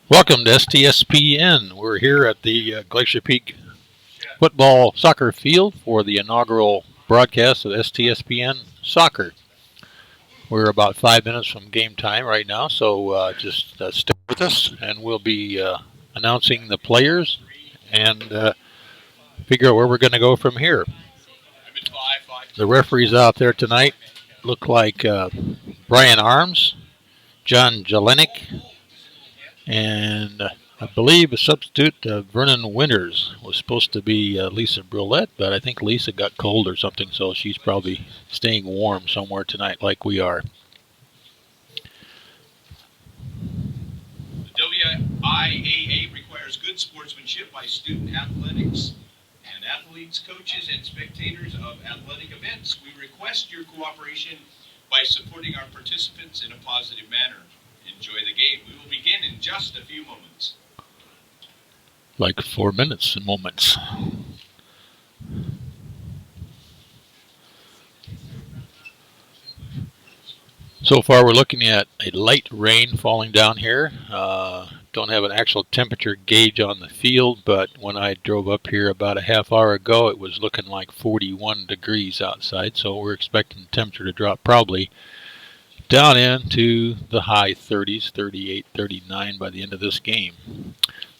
Welcome to STSPN. We're here at the Glacier Peak football soccer field for the inaugural broadcast of STSPN soccer. We're about 5 minutes from game time right now, so just stick with us, and we'll be announcing the players and figure out where we're going to go from here. The referees out there tonight look like Brian Arms, John Jelinek, and I believe a substitute, Vernon Winters, was supposed to be Lisa Brulette, but I think Lisa got cold or something, so she's probably staying warm somewhere tonight like we are. The WIAA requires good sportsmanship by student athletics and athletes, coaches, and spectators of athletic events. We request your cooperation by supporting our participants in a positive manner. Enjoy the game. We will begin in just a few moments. Like 4 minutes and moments. So far we're looking at a light rain falling down here. Don't have an actual temperature gauge on the field, but when I drove up here about a half hour ago, it was looking like 41 degrees outside, so we're expecting the temperature to drop probably down into the high 30s, 38, 39 by the end of this game.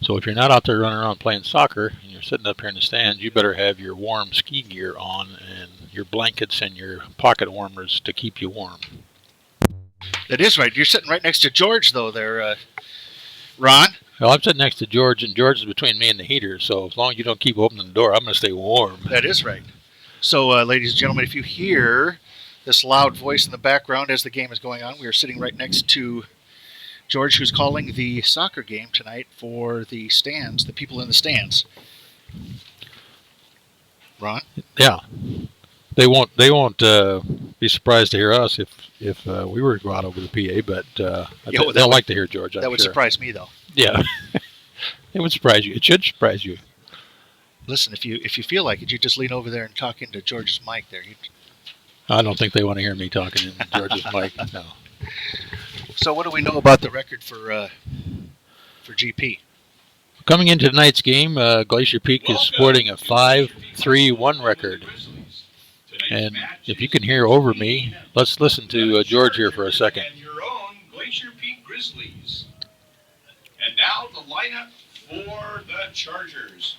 So if you're not out there running around playing soccer and you're sitting up here in the stands, you better have your warm ski gear on and your blankets and your pocket warmers to keep you warm. That is right. You're sitting right next to George, though, there, Ron. Well, I'm sitting next to George, and George is between me and the heater, so as long as you don't keep opening the door, I'm going to stay warm. That is right. So, ladies and gentlemen, if you hear this loud voice in the background as the game is going on, we are sitting right next to George, who's calling the soccer game tonight for the stands, the people in the stands. Ron? Yeah. They won't be surprised to hear us if we were to go out over the PA, but they'll like to hear George. That would surprise me, though. Yeah, it would surprise you. It should surprise you. Listen, if you feel like it, you just lean over there and talk into George's mic there. I don't think they want to hear me talking in George's mic. No. So, what do we know about the record for GP? Coming into tonight's game, Glacier Peak is sporting a 5-3-1 record. And if you can hear over me, let's listen to George here for a second. And your own Glacier Peak Grizzlies. And now the lineup for the Chargers.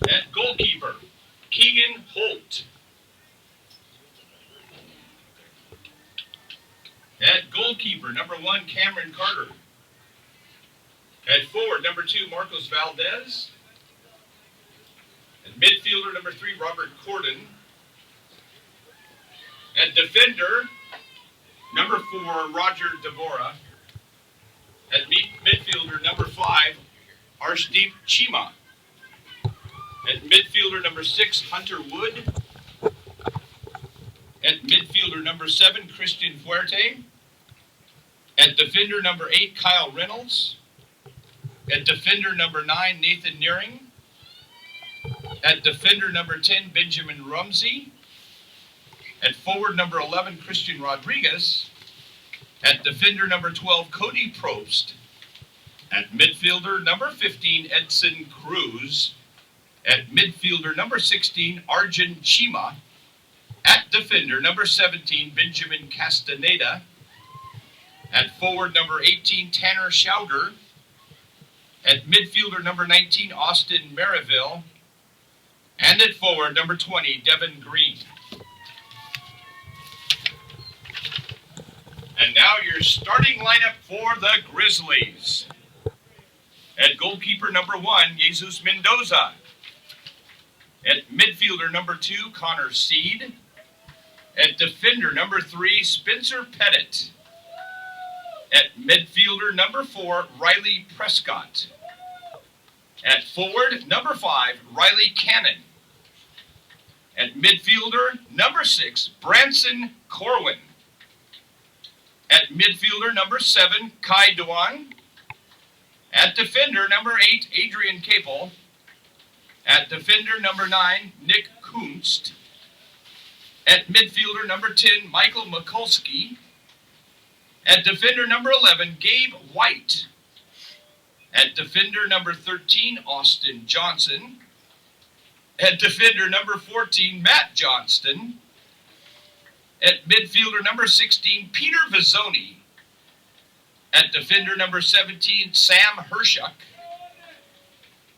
At goalkeeper, Keegan Holt. At goalkeeper, number 1, Cameron Carter. At forward, number 2, Marcos Valdez. At midfielder, number 3, Robert Corden. At defender, number 4, Roger Devora. At midfielder, number 5, Arshdeep Chima. At midfielder, number 6, Hunter Wood. At midfielder, number 7, Christian Fuerte. At defender, number 8, Kyle Reynolds. At defender, number 9, Nathan Nearing. At defender, number 10, Benjamin Rumsey. At forward, number 11, Christian Rodriguez. At defender, number 12, Cody Probst. At midfielder, number 15, Edson Cruz. At midfielder, number 16, Arjun Chima. At defender, number 17, Benjamin Castaneda. At forward, number 18, Tanner Schauder. At midfielder, number 19, Austin Marysville. And at forward, number 20, Devin Green. And now your starting lineup for the Grizzlies. At goalkeeper, number 1, Jesus Mendoza. At midfielder, number 2, Connor Seed. At defender, number 3, Spencer Pettit. At midfielder, number 4, Riley Prescott. At forward, number 5, Riley Cannon. At midfielder, number 6, Branson Corwin. At midfielder, number 7, Kai Duan. At defender, number 8, Adrian Capel. At defender, number 9, Nick Kunst. At midfielder, number 10, Michael Mikulski. At defender number 11, Gabe White. At defender number 13, Austin Johnson. At defender number 14, Matt Johnston. At midfielder number 16, Peter Vizzoni. At defender number 17, Sam Hershuk.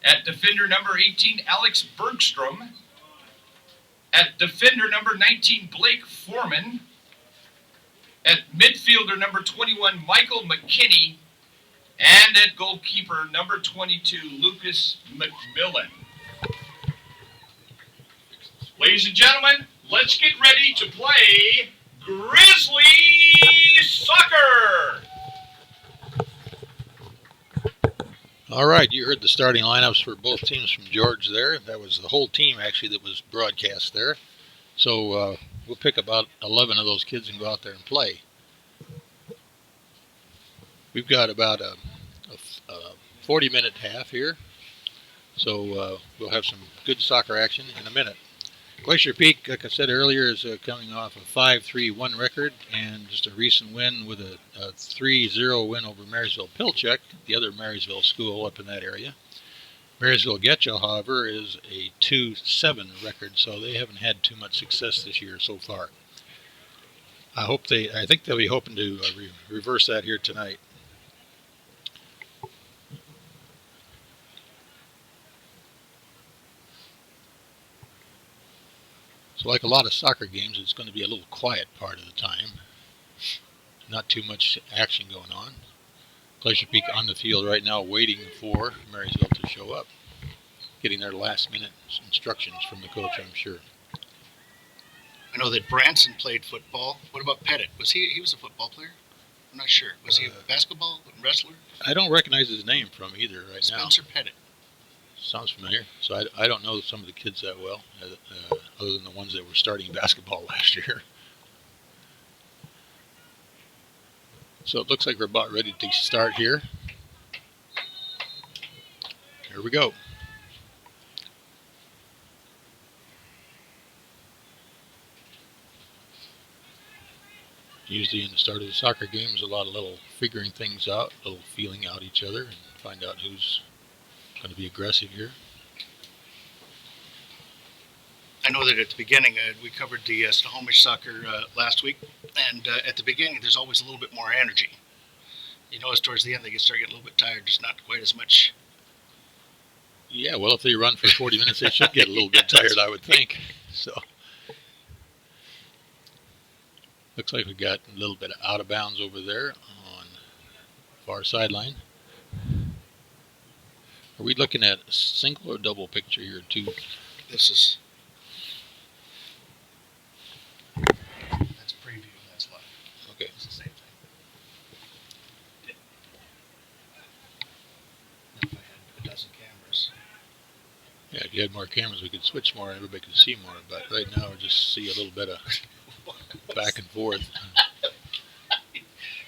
At defender number 18, Alex Bergstrom. At defender number 19, Blake Foreman. At midfielder number 21, Michael McKinney. And at goalkeeper number 22, Lucas McMillan. Ladies and gentlemen, let's get ready to play Grizzlies soccer. All right, you heard the starting lineups for both teams from George there. That was the whole team, actually, that was broadcast there. So we'll pick about 11 of those kids and go out there and play. We've got about a 40-minute half here, so we'll have some good soccer action in a minute. Glacier Peak, like I said earlier, is coming off a 5-3-1 record and just a recent win with a 3-0 win over Marysville Pilchuck, the other Marysville school up in that area. Marysville Getchel, however, is a 2-7 record, so they haven't had too much success this year so far. I think they'll be hoping to reverse that here tonight. So like a lot of soccer games, it's going to be a little quiet part of the time. Not too much action going on. Glacier Peak on the field right now waiting for Marysville to show up. Getting their last minute instructions from the coach, I'm sure. I know that Branson played football. What about Pettit? He was a football player? I'm not sure. Was he a basketball wrestler? I don't recognize his name from either right now. Spencer Pettit. Sounds familiar. So I don't know some of the kids that well, other than the ones that were starting basketball last year. So it looks like we're about ready to start here. Here we go. Usually in the start of the soccer games, a lot of little figuring things out, a little feeling out each other, and find out who's going to be aggressive here. I know that at the beginning, we covered the Snohomish soccer last week, and at the beginning, there's always a little bit more energy. You notice towards the end, they start getting a little bit tired, just not quite as much. Yeah, well, if they run for 40 minutes, they should get a little bit tired, I would think. So, looks like we got a little bit of out of bounds over there on the far sideline. Are we looking at a single or double picture here, too? That's preview, that's live. Okay. It's the same thing. If I had a dozen cameras. Yeah, if you had more cameras, we could switch more and everybody could see more. But right now, we just see a little bit of back and forth.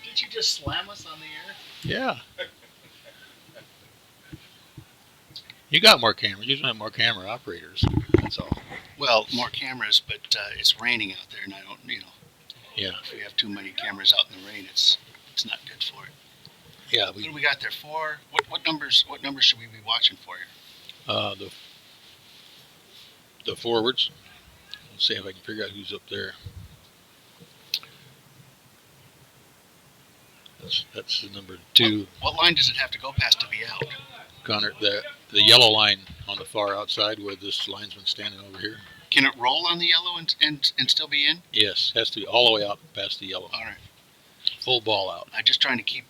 Did you just slam us on the air? Yeah. You got more cameras. You just have more camera operators. That's all. Well, more cameras, but it's raining out there, and I don't, Yeah. if we have too many cameras out in the rain, it's not good for it. Yeah. What do we got there? 4? What numbers should we be watching for here? The forwards. Let's see if I can figure out who's up there. That's the number 2. What line does it have to go past to be out? Connor, the yellow line on the far outside where this linesman's standing over here. Can it roll on the yellow and still be in? Yes, has to be all the way out past the yellow. All right. Full ball out. I'm just trying to keep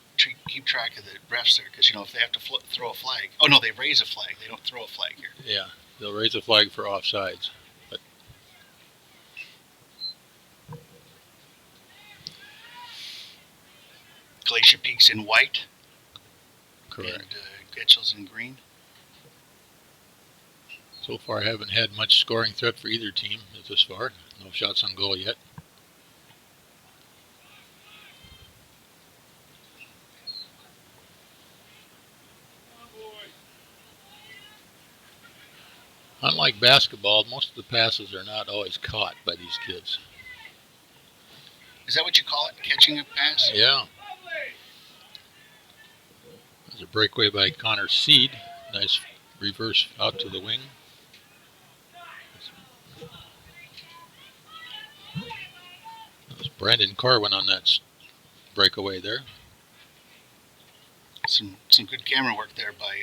track of the refs there, because if they have to throw a flag. Oh no, they raise a flag. They don't throw a flag here. Yeah, they'll raise a flag for offsides. But Glacier Peak's in white. correct. And Getchel's in green. So far, I haven't had much scoring threat for either team this far. No shots on goal yet. Unlike basketball, most of the passes are not always caught by these kids. Is that what you call it? Catching a pass? Yeah. There's a breakaway by Connor Seed. Nice reverse out to the wing. That was Brandon Corwin on that breakaway there. Some good camera work there by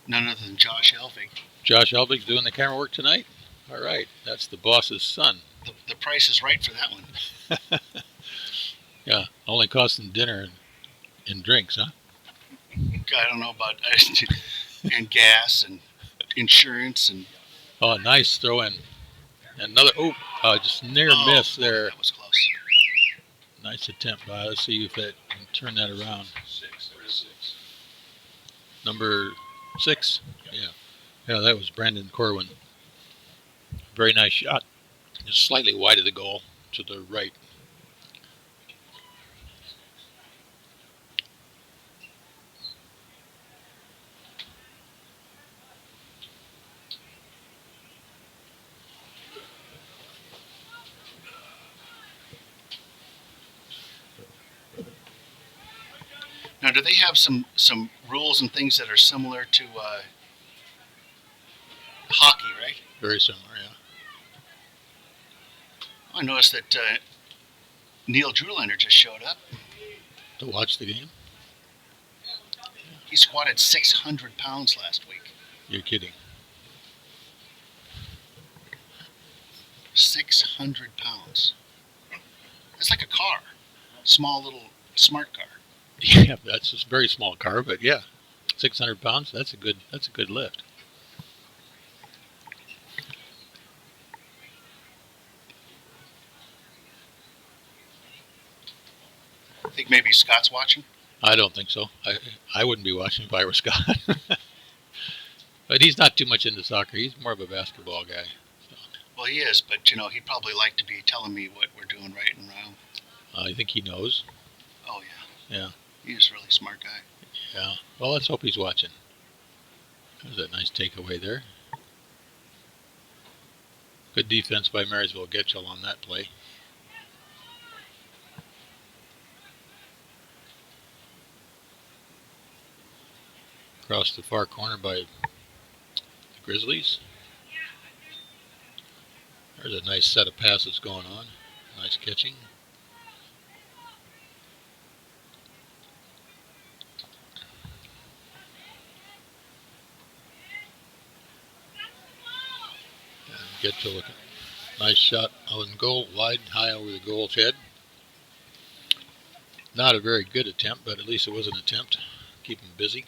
none other than Josh Elvig. Josh Elvig's doing the camera work tonight? All right. That's the boss's son. The price is right for that one. Yeah. Only costing dinner and drinks, huh? I don't know about and gas and insurance and. Oh, nice throw in. Another. Just near miss there. That was close. Nice attempt by. Let's see if it can turn that around. Number 6. Yeah, that was Brandon Corwin. Very nice shot. Just slightly wide of the goal to the right. Now, do they have some rules and things that are similar to hockey, right? Very similar, yeah. I noticed that Neil Drewlander just showed up. To watch the game? He squatted 600 pounds last week. You're kidding. 600 pounds. That's like a car. Small little smart car. Yeah, that's a very small car, but yeah, 600 pounds. That's a good lift. I think maybe Scott's watching. I don't think so. I wouldn't be watching if I were Scott. But he's not too much into soccer. He's more of a basketball guy. So. Well, he is, but he'd probably like to be telling me what we're doing right and wrong. I think he knows. Oh yeah. Yeah. He's a really smart guy. Yeah. Well, let's hope he's watching. There's a nice takeaway there. Good defense by Marysville Getchel on that play. Across the far corner by the Grizzlies. There's a nice set of passes going on. Nice catching. Get to look. Nice shot out in goal, wide, high over the goal's head. Not a very good attempt, but at least it was an attempt. Keep him busy.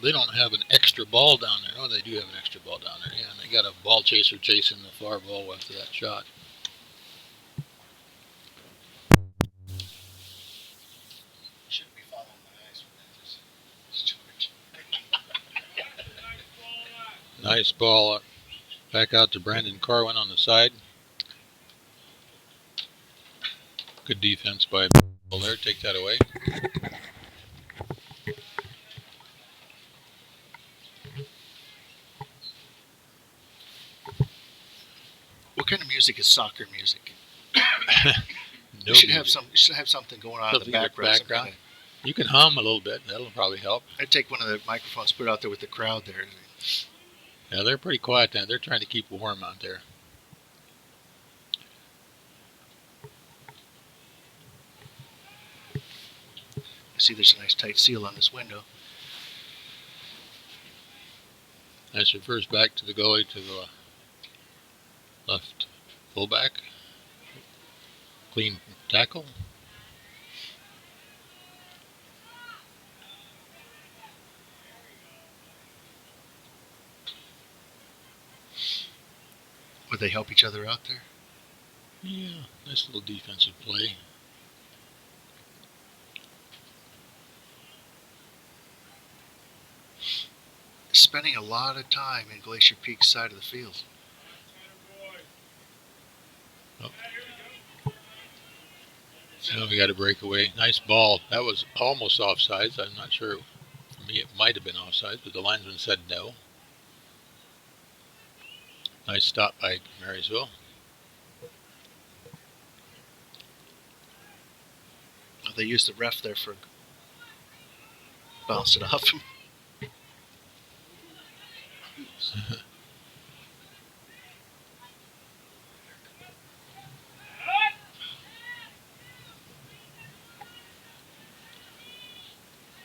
They don't have an extra ball down there. Oh, they do have an extra ball down there. Yeah, and they got a ball chaser chasing the far ball after that shot. Shouldn't be following my eyes with that. Nice ball back out to Brandon Corwin on the side. Good defense by Bill there. Take that away. What kind of music is soccer music? No You should music. have something going on in the Something in the background. background. You can hum a little bit. That'll probably help. I'd take one of the microphones, put it out there with the crowd there. Yeah, they're pretty quiet now. They're trying to keep warm out there. I see there's a nice tight seal on this window. Nice reverse back to the goalie to the left fullback. Clean tackle. Would they help each other out there? Yeah, nice little defensive play. Spending a lot of time in Glacier Peak's side of the field. Oh. So we got a breakaway. Nice ball. That was almost offsides. I'm not sure. For me, it might have been offsides, but the linesman said no. Nice stop by Marysville. They used the ref there for bounced it off him.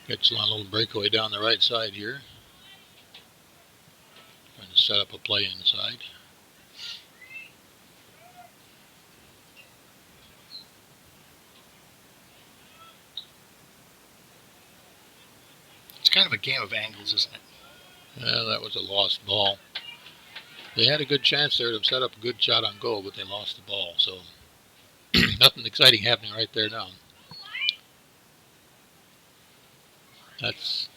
Getchel on a little breakaway down the right side here. Trying to set up a play inside. It's kind of a game of angles, isn't it? Yeah, that was a lost ball. They had a good chance there to set up a good shot on goal, but they lost the ball. So nothing exciting happening right there now. That's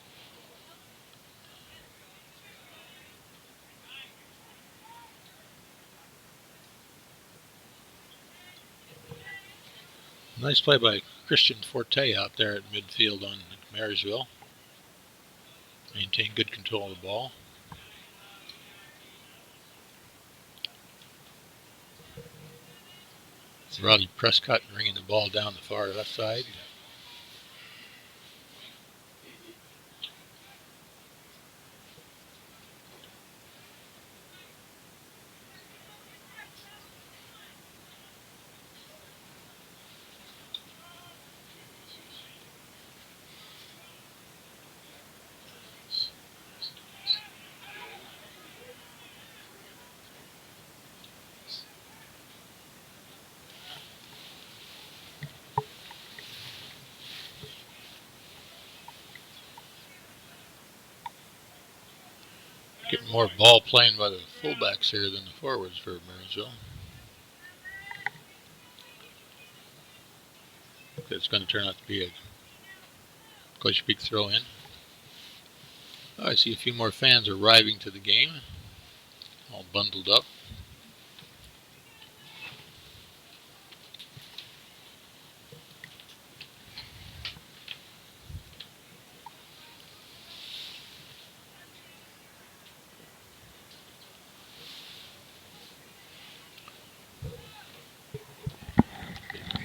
nice play by Christian Forte out there at midfield on Marysville. Maintained good control of the ball. Rodney Prescott bringing the ball down the far left side. Getting more ball playing by the fullbacks here than the forwards for Marysville. It's going to turn out to be a Glacier Peak throw in. I see a few more fans arriving to the game, all bundled up.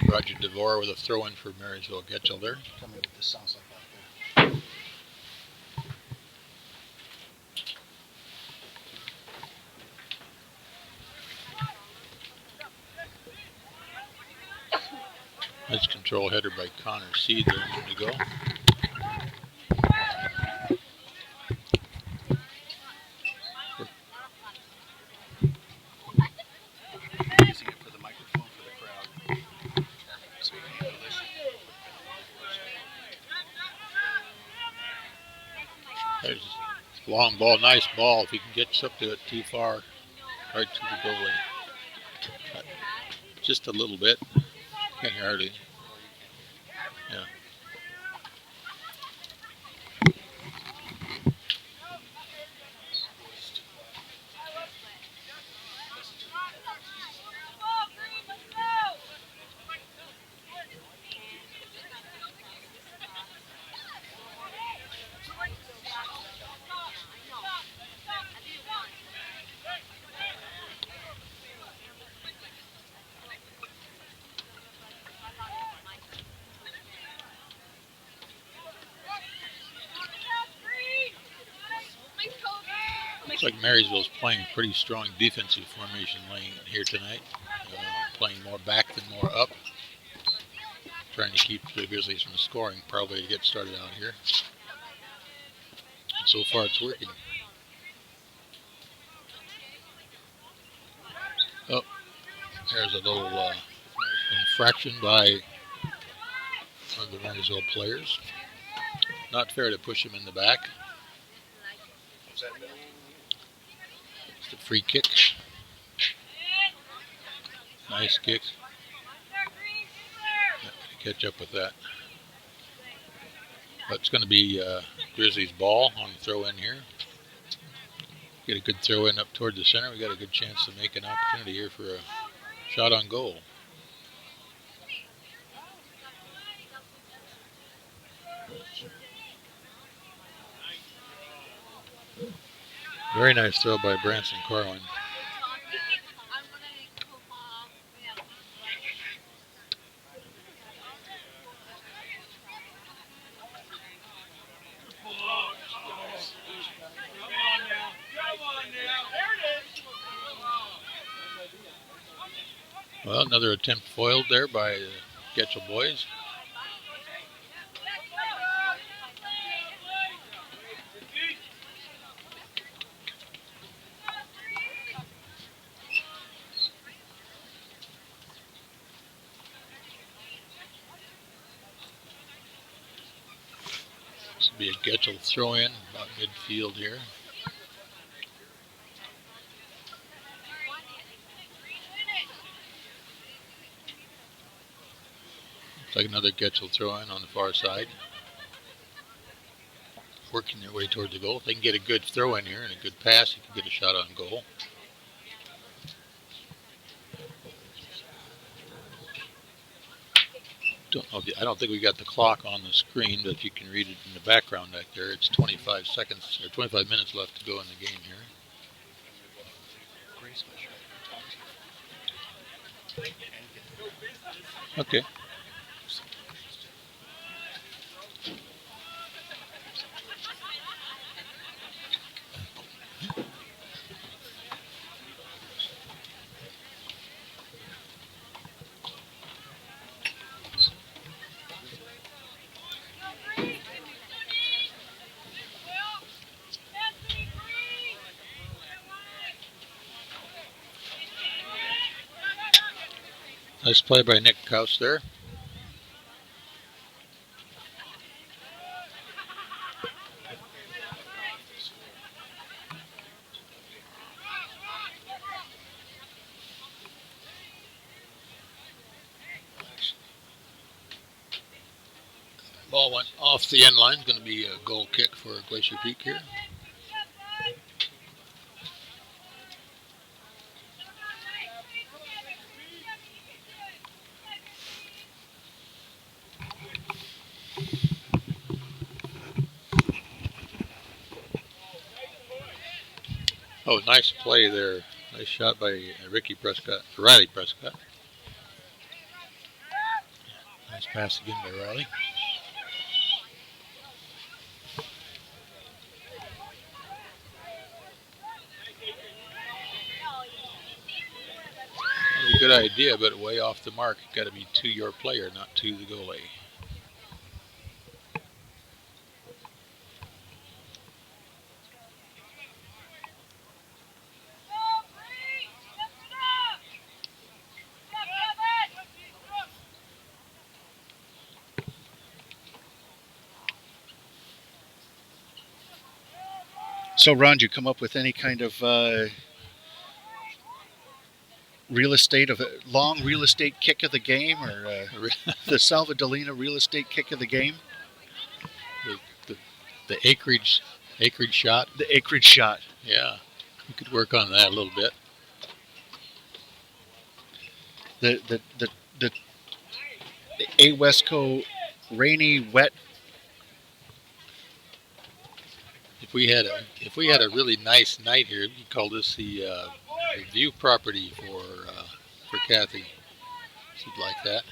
Roger DeVore with a throw in for Marysville. Getchel there. Tell me what this sounds like out there. Nice control header by Connor Seed there a minute ago. Using it for the microphone for the crowd. So you can handle this. There's a long ball, nice ball. If he can get up to it too far, right to the goalie. Just a little bit. Can't hardly. Yeah. Looks like Marysville's playing pretty strong defensive formation lane here tonight. Playing more back than more up. Trying to keep the Grizzlies from scoring probably to get started out here. And so far it's working. Oh, there's a little infraction by one of the Marysville players. Not fair to push him in the back. It's the free kick. Nice kick. Not going to catch up with that. But it's going to be Grizzlies' ball on the throw in here. Get a good throw in up toward the center. We got a good chance to make an opportunity here for a shot on goal. Very nice throw by Branson Corwin. Well, another attempt foiled there by the Getchel boys. This will be a Getchel throw-in about midfield here. Looks like another Getchel throw-in on the far side. Working their way toward the goal. If they can get a good throw-in here and a good pass, you can get a shot on goal. I don't think we got the clock on the screen, but if you can read it in the background back there, it's 25 seconds or 25 minutes left to go in the game here. Okay. Nice play by Nick Kaus there. Ball went off the end line. It's going to be a goal kick for Glacier Peak here. Oh, nice play there. Nice shot by Riley Prescott. Nice pass again by Riley. A good idea, but way off the mark. Got to be to your player, not to the goalie. So, Ron, did you come up with any kind of long real estate kick of the game, or the Salvadolina real estate kick of the game? The acreage shot. The acreage shot. Yeah, we could work on that a little bit. The Awesco rainy, wet. If we had a really nice night here, you'd call this the view property for Kathy. She'd like that.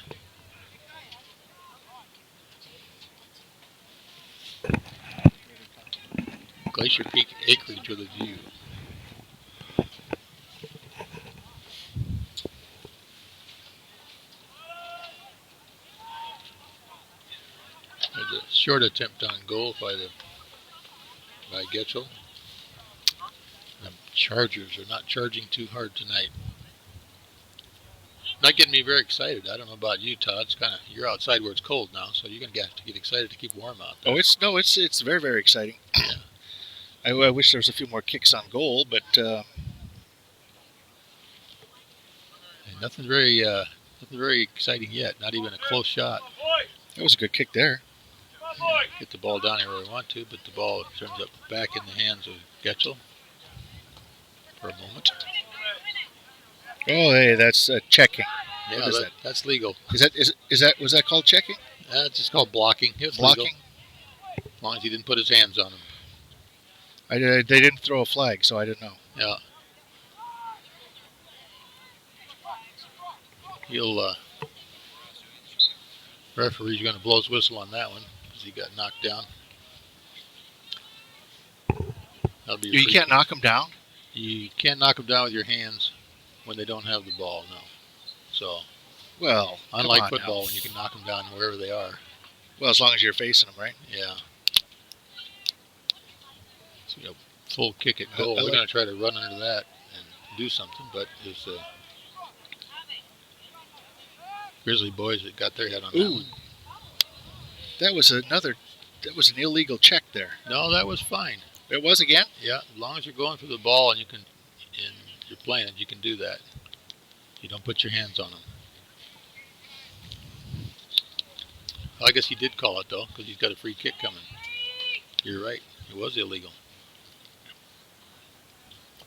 Glacier Peak acreage with a view. There's a short attempt on goal by Getchel. The Chargers are not charging too hard tonight. Not getting me very excited. I don't know about you, Todd. It's you're outside where it's cold now, so you're gonna have to get excited to keep warm out there. Oh, it's very, very exciting. Yeah. I wish there was a few more kicks on goal, but nothing very exciting yet. Not even a close shot. That was a good kick there. Get the ball down here where we want to, but the ball turns up back in the hands of Getchel for a moment. Oh, hey, that's checking. Yeah, that's legal. Was that called checking? It's just called blocking. It's blocking. Legal. As long as he didn't put his hands on him. They didn't throw a flag, so I didn't know. Yeah. Referee's going to blow his whistle on that one because he got knocked down. You can't knock him down? You can't knock them down with your hands when they don't have the ball, no. So, Well, unlike come on football now. when you can knock them down wherever they are. Well, as long as you're facing them, right? Yeah. So, full kick at goal. I They're like- going to try to run under that and do something, but there's Grizzly boys that got their head on that Ooh. one. That was an illegal check there. No, that was fine. It was again? Yeah, as long as you're going for the ball and you're playing it, you can do that. You don't put your hands on them. I guess he did call it though, because he's got a free kick coming. You're right. It was illegal.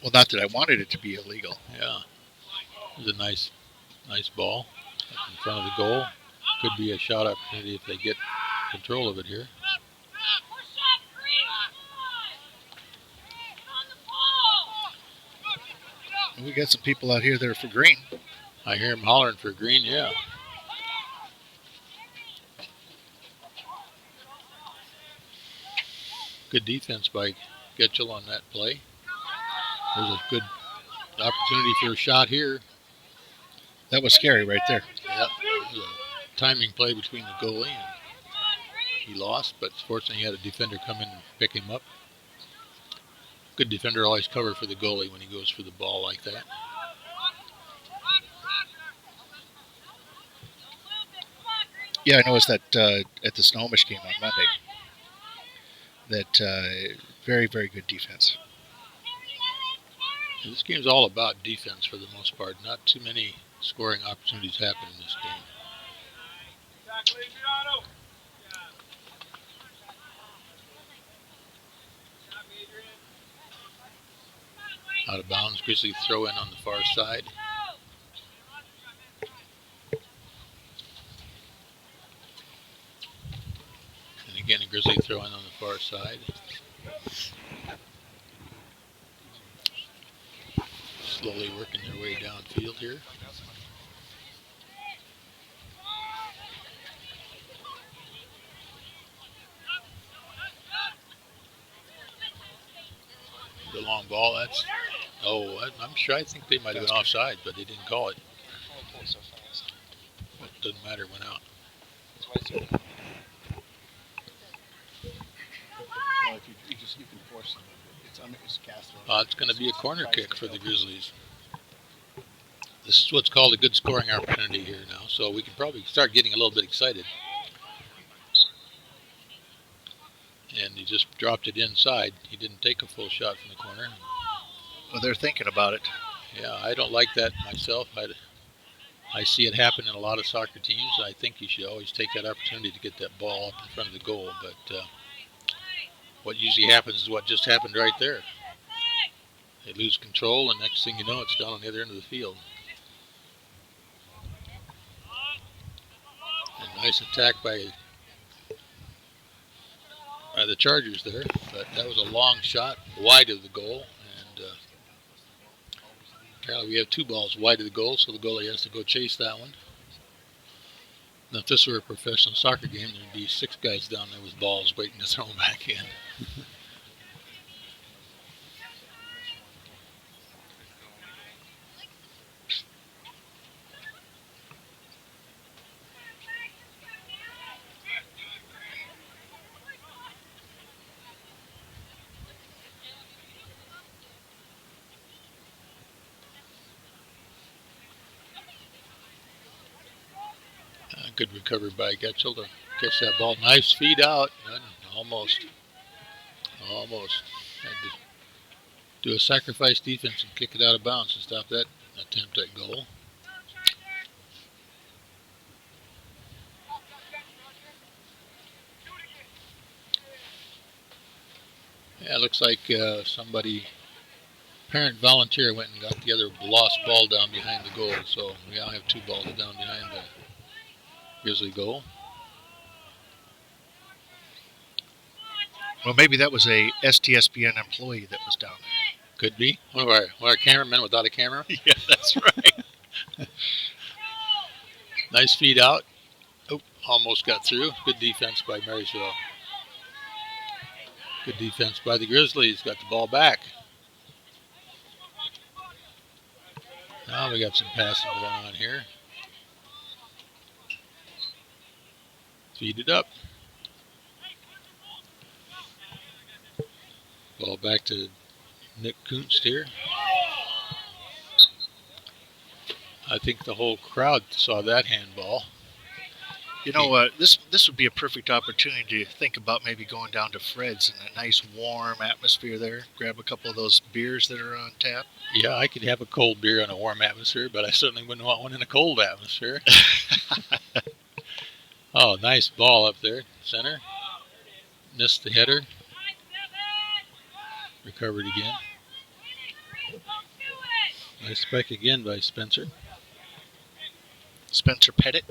Well, not that I wanted it to be illegal. Yeah. It was a nice ball in front of the goal. Could be a shot opportunity if they get control of it here. We got some people out here that are for green. I hear him hollering for green, yeah. Good defense by Getchel on that play. There's a good opportunity for a shot here. That was scary right there. Yep. It was a timing play between the goalie and he lost, but fortunately he had a defender come in and pick him up. Good defender always cover for the goalie when he goes for the ball like that. Yeah, I noticed that at the Snohomish game on Monday. That very, very good defense. This game's all about defense for the most part. Not too many scoring opportunities happen in this game. Out of bounds, Grizzlies throw in on the far side. And again, a Grizzly throw in on the far side. Slowly working their way downfield here. The long ball, that's... Oh, I'm sure, I think they might have been offside, but they didn't call it. It doesn't matter, it went out. Well, if you can force them. It's cast. It's going to be a corner kick for the Grizzlies. This is what's called a good scoring opportunity here now, so we can probably start getting a little bit excited. And he just dropped it inside. He didn't take a full shot from the corner. Well, they're thinking about it. Yeah, I don't like that myself. I see it happen in a lot of soccer teams. I think you should always take that opportunity to get that ball up in front of the goal. But what usually happens is what just happened right there. They lose control, and next thing you know, it's down on the other end of the field. A nice attack by the Chargers there, but that was a long shot wide of the goal. And apparently we have two balls wide of the goal, so the goalie has to go chase that one. Now, if this were a professional soccer game, there'd be 6 guys down there with balls waiting to throw them back in. Good recovery by Getchel to catch that ball. Nice feed out. Almost. Had to do a sacrifice defense and kick it out of bounds to stop that attempt at goal. Yeah, it looks like parent volunteer went and got the other lost ball down behind the goal. So we now have 2 balls down behind the Grizzly goal. Well, maybe that was a STSBN employee that was down there. Could be. One of our cameramen without a camera. Yeah, that's right. Nice feed out. Oh, almost got through. Good defense by Marysville. Good defense by the Grizzlies. Got the ball back. Now we got some passing going on here. Feed it up. Ball back to Nick Kuntz here. I think the whole crowd saw that handball. You know what? This would be a perfect opportunity to think about maybe going down to Fred's in a nice warm atmosphere there. Grab a couple of those beers that are on tap. Yeah, I could have a cold beer in a warm atmosphere, but I certainly wouldn't want one in a cold atmosphere. Oh, nice ball up there, center. Missed the header. Recovered again. Nice spike again by Spencer. Spencer Pettit.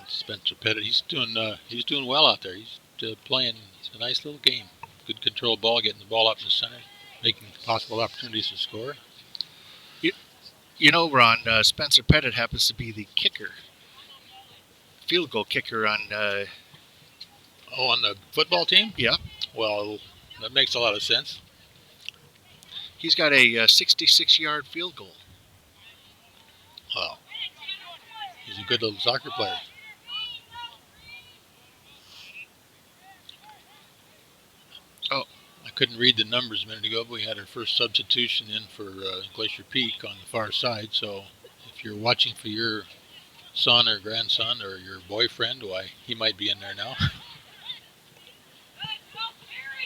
Spencer Pettit, he's doing well out there. He's playing a nice little game. Good control ball, getting the ball up in the center, making possible opportunities to score. You know, Ron, Spencer Pettit happens to be the kicker, field goal kicker on. On the football team? Yeah. Well, that makes a lot of sense. He's got a 66-yard field goal. Wow. He's a good little soccer player. Oh. I couldn't read the numbers a minute ago, but we had our first substitution in for Glacier Peak on the far side. So if you're watching for your son or grandson or your boyfriend, why, he might be in there now.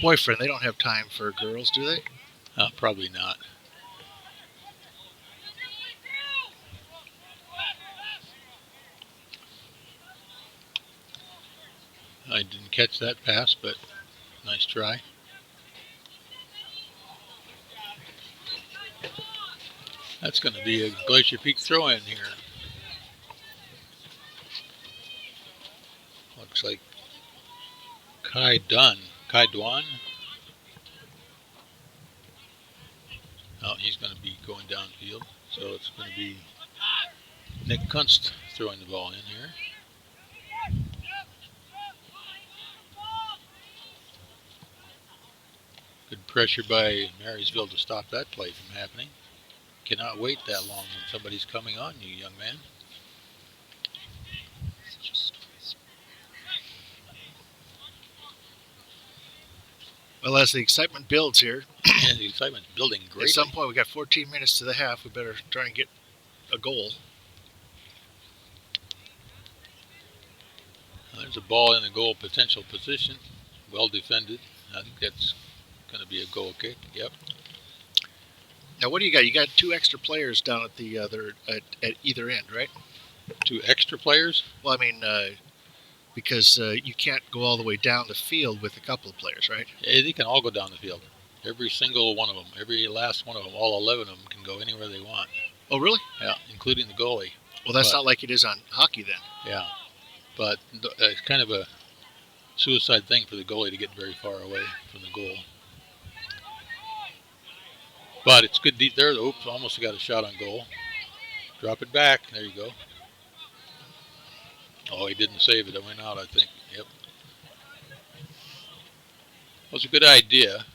Boyfriend, they don't have time for girls, do they? Probably not. I didn't catch that pass, but nice try. That's going to be a Glacier Peak throw-in here. Looks like Kai Duan. Oh, he's going to be going downfield. So it's going to be Nick Kunst throwing the ball in here. Good pressure by Marysville to stop that play from happening. Cannot wait that long when somebody's coming on you, young man. Well, as the excitement builds here, and the excitement's building greatly. At some point, we got 14 minutes to the half. We better try and get a goal. There's a ball in the goal potential position. Well defended. I think that's going to be a goal kick. Yep. Now, what do you got? You got two extra players down at the other at either end, right? Two extra players? Well, I mean, because you can't go all the way down the field with a couple of players, right? Yeah, they can all go down the field. Every single one of them, every last one of them, all 11 of them can go anywhere they want. Oh, really? Yeah, including the goalie. Well, that's not like it is on hockey then. Yeah, but it's kind of a suicide thing for the goalie to get very far away from the goal. But it's good deep there. Oops, almost got a shot on goal. Drop it back. There you go. Oh, he didn't save it. It went out, I think. Yep. It was a good idea.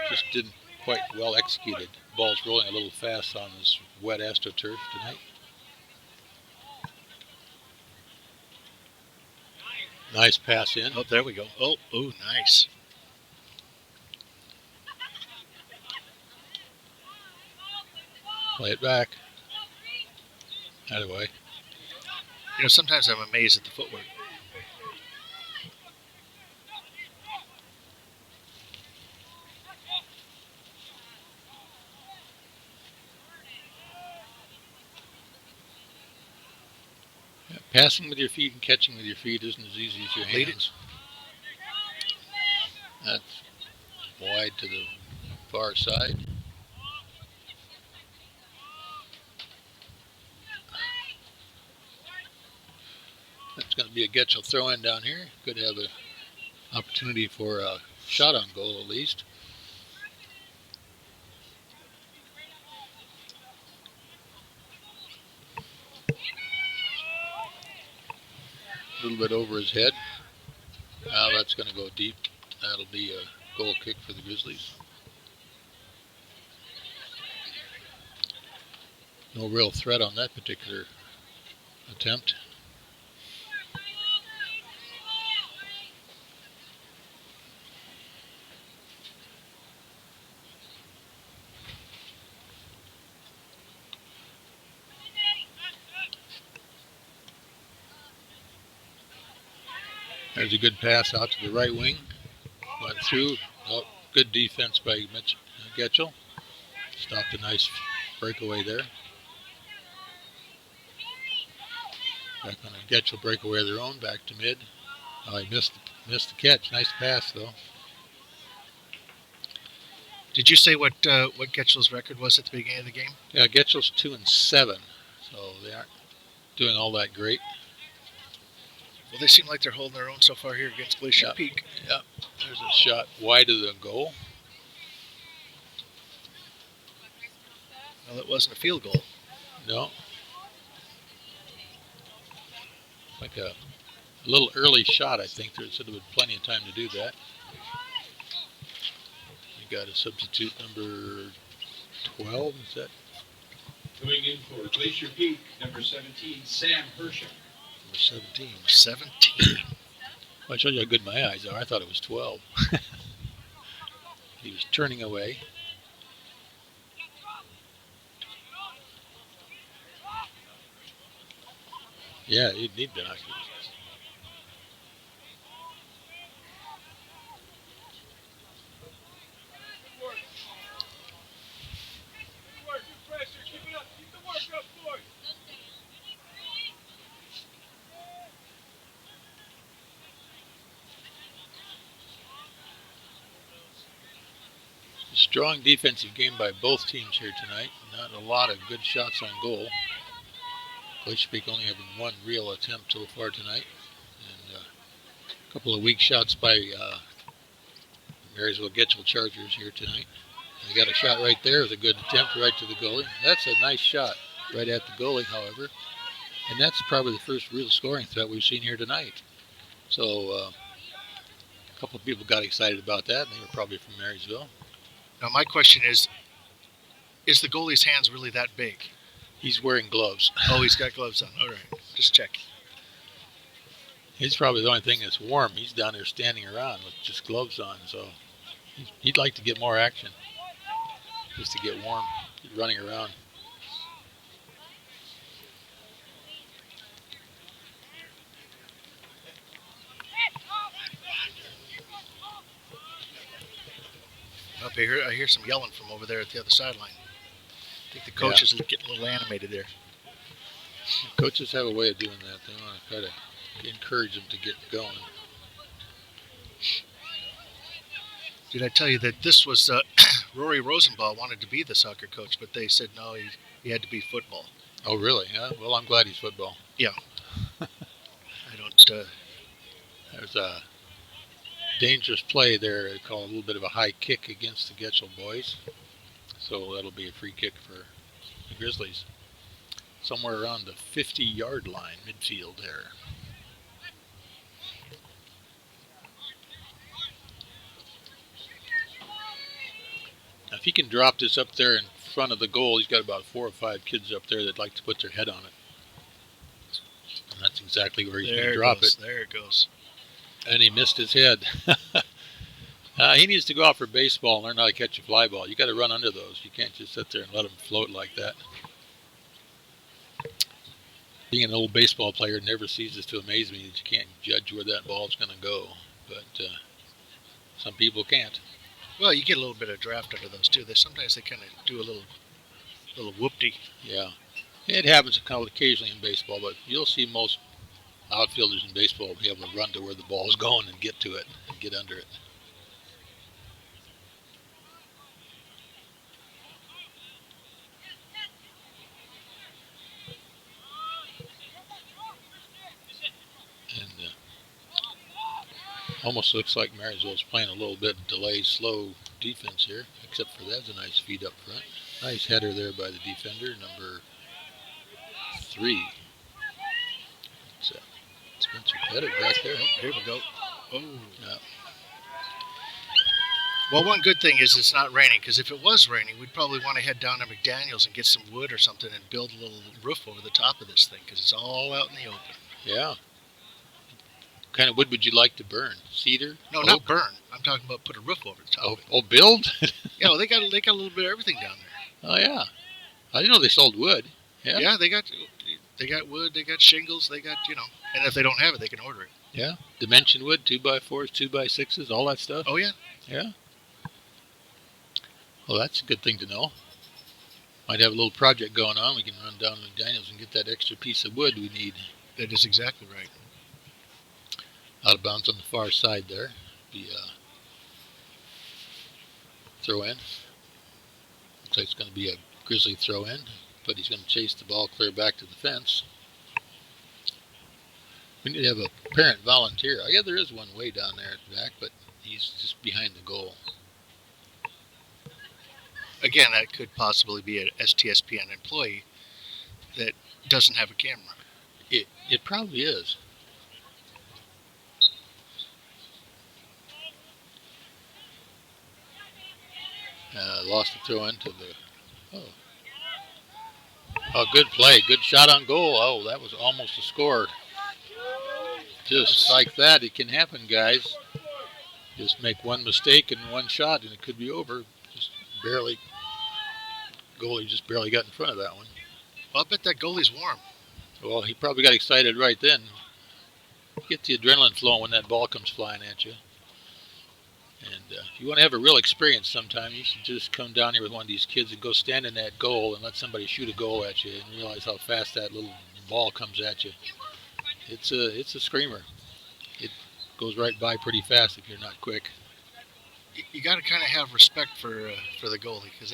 Just didn't quite well executed. Ball's rolling a little fast on this wet AstroTurf tonight. Nice pass in. Oh, there we go. Oh, nice. Play it back. That way. You know, sometimes I'm amazed at the footwork. Yeah, passing with your feet and catching with your feet isn't as easy as your hands. That's wide to the far side. That's going to be a Getchel throw-in down here. Could have an opportunity for a shot on goal at least. A little bit over his head. Now that's going to go deep. That'll be a goal kick for the Grizzlies. No real threat on that particular attempt. There's a good pass out to the right wing. Went through. Oh, good defense by Getchel. Stopped a nice breakaway there. Back on a Getchel breakaway of their own. Back to mid. Oh, he missed the catch. Nice pass though. Did you say what Getchel's record was at the beginning of the game? Yeah, Getchel's 2-7, so they aren't doing all that great. Well, they seem like they're holding their own so far here against Glacier Peak. Yep. There's a shot wide of the goal. Well, it wasn't a field goal. No. Like a little early shot, I think. There should have been plenty of time to do that. You got a substitute number 12, is that? Going in for Glacier Peak, number 17, Sam Hersher. Number 17. 17. Well, I showed you how good my eyes are. I thought it was 12. He was turning away. Yeah, he'd need binoculars. Strong defensive game by both teams here tonight. Not a lot of good shots on goal. Glacier Peak only having one real attempt so far tonight. And a couple of weak shots by Marysville Getchel Chargers here tonight. They got a shot right there. It was a good attempt right to the goalie. That's a nice shot right at the goalie, however. And that's probably the first real scoring threat we've seen here tonight. So a couple of people got excited about that, and they were probably from Marysville. Now, my question is the goalie's hands really that big? He's wearing gloves. Oh, he's got gloves on. All right. Just checking. He's probably the only thing that's warm. He's down there standing around with just gloves on, so he'd like to get more action just to get warm. He's running around. Up here, I hear some yelling from over there at the other sideline. I think the coach is getting a little animated there. Coaches have a way of doing that. They want to try to encourage them to get going. Did I tell you that this was Rory Rosenbaugh wanted to be the soccer coach, but they said no, he had to be football. Oh, really? Yeah. Well, I'm glad he's football. Yeah. I don't. There's a dangerous play there. They call it a little bit of a high kick against the Getchel boys. So that'll be a free kick for the Grizzlies. Somewhere around the 50-yard line, midfield there. Now, if he can drop this up there in front of the goal, he's got about 4 or 5 kids up there that like to put their head on it. And that's exactly where he's going to drop it. There it goes. And he missed his head. He needs to go out for baseball and learn how to catch a fly ball. You got to run under those. You can't just sit there and let them float like that. Being an old baseball player never ceases to amaze me that you can't judge where that ball's going to go. But some people can't. Well, you get a little bit of draft under those too. Sometimes they kind of do a little whoop-de. Yeah, it happens occasionally in baseball, but you'll see most outfielders in baseball be able to run to where the ball's going and get to it and get under it. Almost looks like Marysville's playing a little bit delay, slow defense here, except for that's a nice feed up front. Nice header there by the defender, number 3. It's Spencer Pettit back there. Oh, here we go. Oh. Yeah. Well, one good thing is it's not raining, because if it was raining, we'd probably want to head down to McDaniel's and get some wood or something and build a little roof over the top of this thing, because it's all out in the open. Yeah. What kind of wood would you like to burn? Cedar? No, Oak? not burn. I'm talking about put a roof over the top of it. Oh, build? Yeah, well, they got a little bit of everything down there. Oh, yeah. I didn't know they sold wood. Yeah, Yeah, they got wood, they got shingles, they got, and if they don't have it, they can order it. Yeah, dimension wood, 2x4s, 2x6s, all that stuff. Oh, yeah. Yeah. Well, that's a good thing to know. Might have a little project going on. We can run down to Daniels and get that extra piece of wood we need. That is exactly right. Out of bounds on the far side there. Be throw in. Looks like it's going to be a Grizzly throw in, but he's going to chase the ball clear back to the fence. We need to have a parent volunteer. Oh, yeah, there is one way down there at the back, but he's just behind the goal. Again, that could possibly be an STSPN employee that doesn't have a camera. It probably is. Lost the throw into the. Oh, good play. Good shot on goal. Oh, that was almost a score. Just like that, it can happen, guys. Just make one mistake and one shot, and it could be over. Just barely. Goalie just barely got in front of that one. Well, I bet that goalie's warm. Well, he probably got excited right then. Get the adrenaline flowing when that ball comes flying at you. And if you want to have a real experience sometime, you should just come down here with one of these kids and go stand in that goal and let somebody shoot a goal at you and realize how fast that little ball comes at you. It's a screamer. It goes right by pretty fast if you're not quick. You got to kind of have respect for the goalie because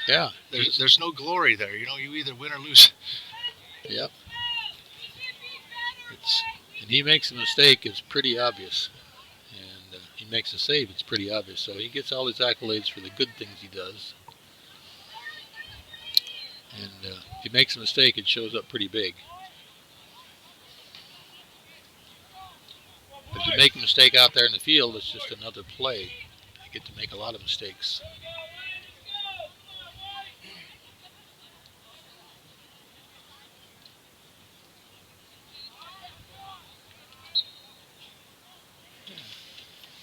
Yeah. there's no glory there. You know, you either win or lose. Yep. And he makes a mistake, it's pretty obvious. And he makes a save, it's pretty obvious. So he gets all his accolades for the good things he does. And if he makes a mistake, it shows up pretty big. But if you make a mistake out there in the field, it's just another play. You get to make a lot of mistakes.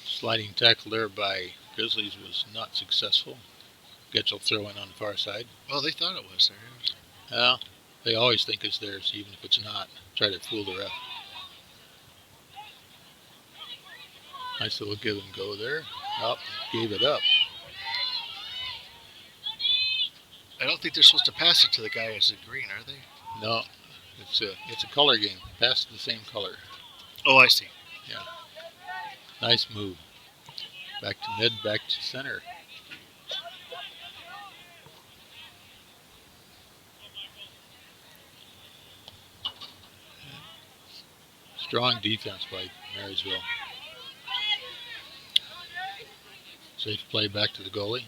Sliding tackle there by Grizzlies was not successful. Getchel throwing on the far side. Oh, they thought it was theirs. Well, they always think it's theirs, even if it's not. Try to fool the ref. Nice little give and go there. Oh, gave it up. I don't think they're supposed to pass it to the guy as a green, are they? No, it's a color game. Pass the same color. Oh, I see. Yeah. Nice move. Back to mid, back to center. Strong defense by Marysville. Safe play back to the goalie.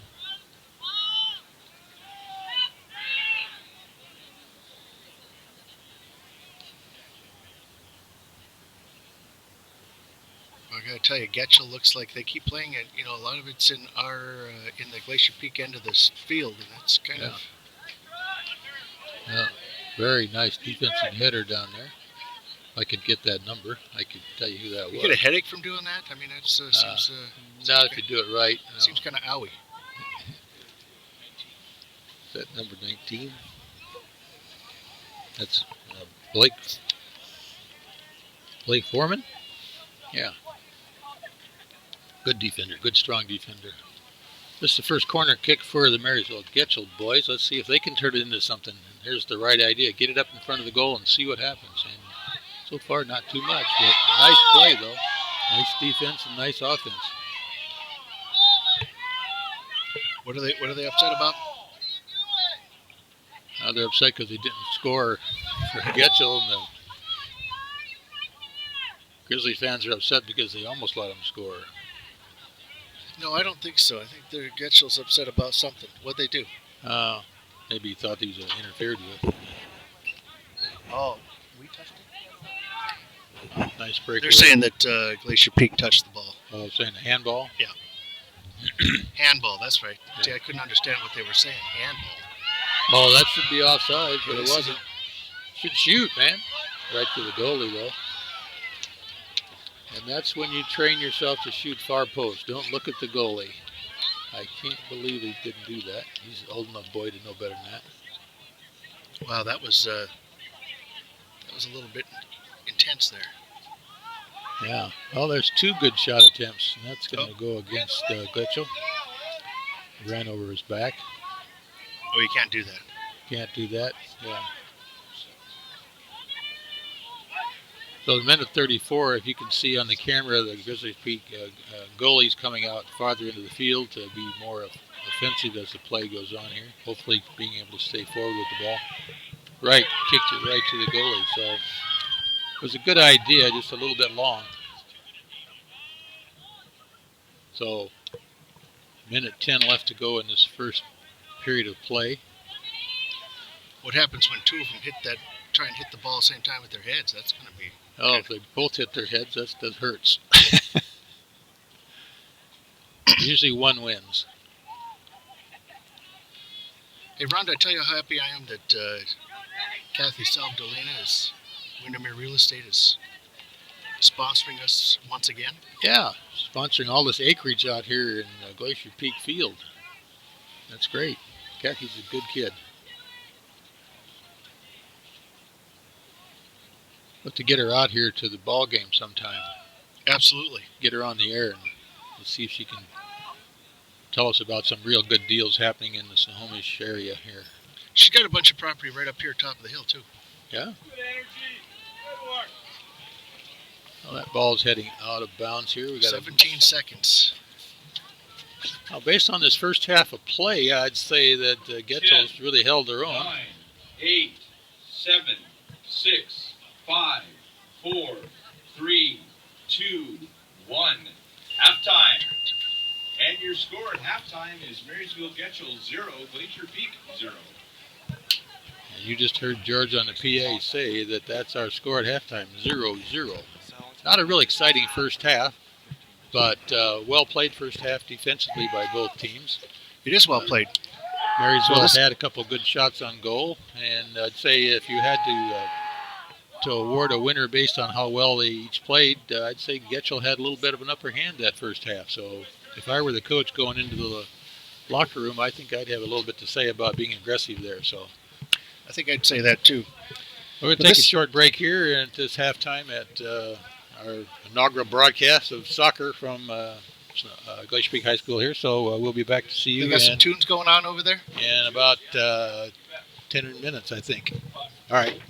I gotta tell you, Getchel looks like they keep playing it. You know, a lot of it's in in the Glacier Peak end of this field, and that's kind of. Yeah, very nice defensive header down there. If I could get that number, I could tell you who that was. You get a headache from doing that? I mean, that seems. Not if you do it right. No. Seems kind of owie. Is that number 19? That's Blake Foreman? Yeah. Good defender, good strong defender. This is the first corner kick for the Marysville Getchel boys. Let's see if they can turn it into something. And here's the right idea. Get it up in front of the goal and see what happens. And so far, not too much. But nice play, though. Nice defense and nice offense. What are they upset about? They're upset because they didn't score for Getchel, and the Grizzly fans are upset because they almost let them score. No, I don't think so. I think the Getchel's upset about something. What'd they do? Maybe he thought he was interfered with. Oh, we touched it? Nice break. They're saying that Glacier Peak touched the ball. Oh, saying the handball? Yeah. Handball, that's right. Yeah. See, I couldn't understand what they were saying. Handball. Oh, that should be offside, but it wasn't. Should shoot, man. Right to the goalie, though. And that's when you train yourself to shoot far post. Don't look at the goalie. I can't believe he didn't do that. He's an old enough boy to know better than that. Wow, that was a little bit intense there. Yeah. Well, there's 2 good shot attempts, and that's going to go against Getchel. Ran over his back. Oh, you can't do that. Can't do that. Yeah. So the minute 34, if you can see on the camera, the Grizzlies Peak goalie's coming out farther into the field to be more offensive as the play goes on here. Hopefully being able to stay forward with the ball. Right, kicked it right to the goalie. So it was a good idea, just a little bit long. So minute 10 left to go in this first period of play. What happens when 2 of them try and hit the ball at the same time with their heads? That's going to be... Oh, if they both hit their heads, that hurts. Usually one wins. Hey, Ron, did I tell you how happy I am that Kathy Salvadolina is Windermere Real Estate is sponsoring us once again? Yeah, sponsoring all this acreage out here in Glacier Peak Field. That's great. Kathy's a good kid. Have to get her out here to the ball game sometime. Absolutely. Get her on the air and let's see if she can tell us about some real good deals happening in the Snohomish area here. She's got a bunch of property right up here top of the hill, too. Yeah? Well, that ball's heading out of bounds here. We got 17 seconds. Now, based on this first half of play, I'd say that Getchel's really held their own. 9, 8, 7, 6, 5, 4, 3, 2, 1. Halftime. And your score at halftime is Marysville Getchel 0, Glacier Peak 0. And you just heard George on the PA say that that's our score at halftime, 0-0. Not a real exciting first half, but well played first half defensively by both teams. It is well played. Marysville had a couple good shots on goal, and I'd say if you had to award a winner based on how well they each played, I'd say Getchel had a little bit of an upper hand that first half. So if I were the coach going into the locker room, I think I'd have a little bit to say about being aggressive there. So I think I'd say that too. We're going to take a short break here at this halftime at our inaugural broadcast of soccer from Glacier Peak High School here. So we'll be back to see you. You got some tunes going on over there? In about 10 minutes, I think. All right.